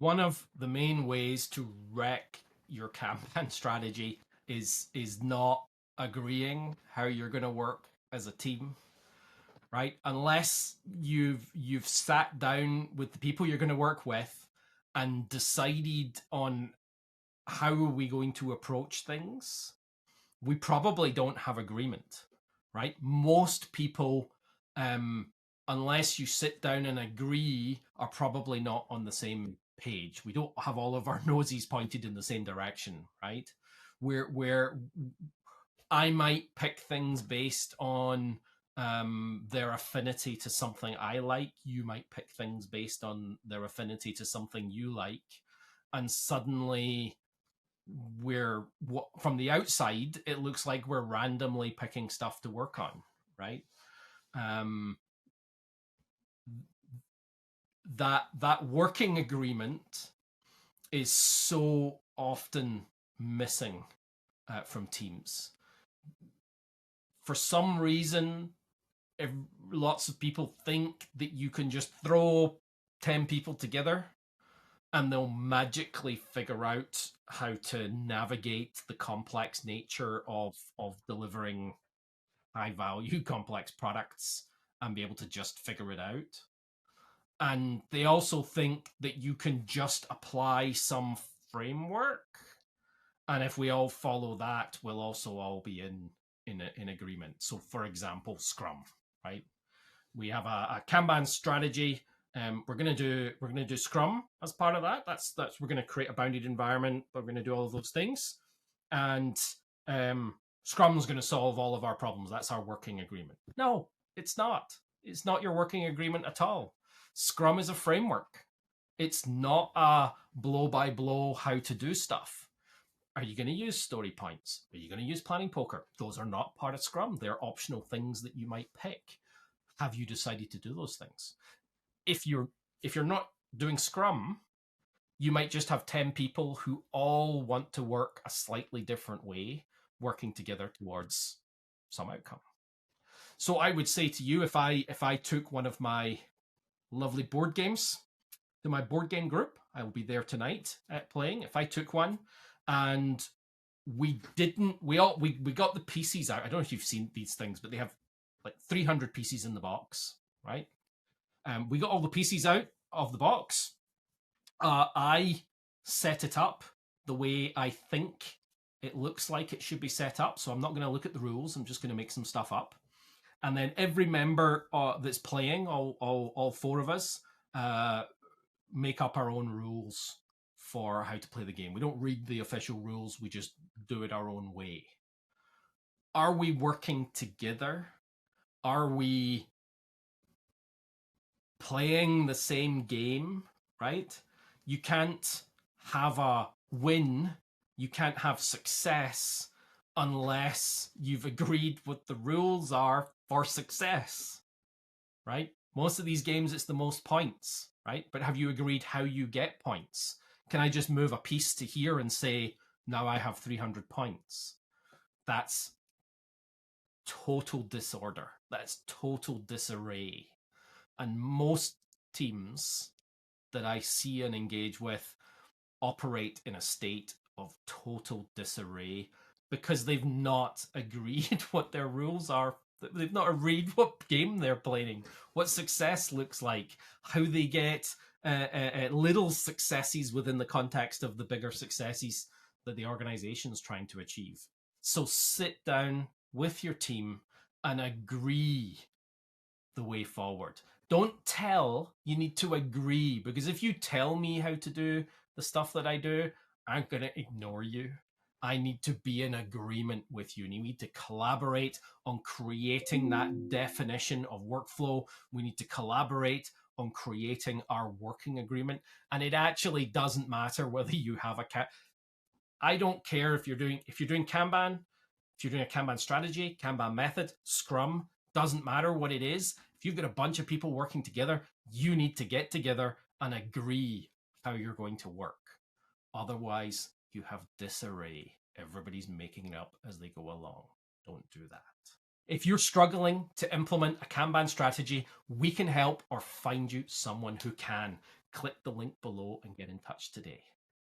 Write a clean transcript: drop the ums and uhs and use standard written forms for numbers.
One of the main ways to wreck your Kanban strategy is not agreeing how you're going to work as a team, right? Unless you've sat down with the people you're going to work with and decided on how are we going to approach things, we probably don't have agreement, right? Most people, unless you sit down and agree, are probably not on the same page. We don't have all of our noses pointed in the same direction, right? Where I might pick things based on their affinity to something I like. You might pick things based on their affinity to something you like. And suddenly from the outside, it looks like we're randomly picking stuff to work on, right? That working agreement is so often missing from teams. For some reason, lots of people think that you can just throw 10 people together and they'll magically figure out how to navigate the complex nature of delivering high value complex products and be able to just figure it out. And they also think that you can just apply some framework, and if we all follow that, we'll also all be in agreement. So for example, Scrum, right? We have a Kanban strategy. We're gonna do Scrum as part of that. That's we're gonna create a bounded environment. We're gonna do all of those things, and Scrum's gonna solve all of our problems. That's our working agreement. No, it's not. It's not your working agreement at all. Scrum is a framework. It's not a blow by blow how to do stuff. Are you going to use story points? Are you going to use planning poker? Those are not part of Scrum. They're optional things that you might pick. Have you decided to do those things? If you're not doing Scrum, you might just have 10 people who all want to work a slightly different way, working together towards some outcome. So I would say to you, if I took one of my lovely board games to my board game group, I will be there tonight playing. If I took one and we got the pieces out. I don't know if you've seen these things, but they have like 300 pieces in the box, right? We got all the pieces out of the box. I set it up the way I think it looks like it should be set up. So I'm not going to look at the rules. I'm just going to make some stuff up. And then every member that's playing, all four of us, make up our own rules for how to play the game. We don't read the official rules. We just do it our own way. Are we working together? Are we playing the same game, right? You can't have a win. You can't have success unless you've agreed what the rules are for success, right? Most of these games, it's the most points, right? But have you agreed how you get points? Can I just move a piece to here and say, now I have 300 points? That's total disorder. That's total disarray. And most teams that I see and engage with operate in a state of total disarray because they've not agreed what their rules are. They've not agreed what game they're playing, what success looks like, how they get little successes within the context of the bigger successes that the organization is trying to achieve. So sit down with your team and agree the way forward. Don't tell, you need to agree, because if you tell me how to do the stuff that I do, I'm going to ignore you. I need to be in agreement with you. And you need to collaborate on creating that definition of workflow. We need to collaborate on creating our working agreement. And it actually doesn't matter whether you have I don't care if you're doing Kanban, if you're doing a Kanban strategy, Kanban method, Scrum, doesn't matter what it is. If you've got a bunch of people working together, you need to get together and agree how you're going to work. Otherwise, you have disarray. Everybody's making it up as they go along. Don't do that. If you're struggling to implement a Kanban strategy, we can help or find you someone who can. click the link below and get in touch today.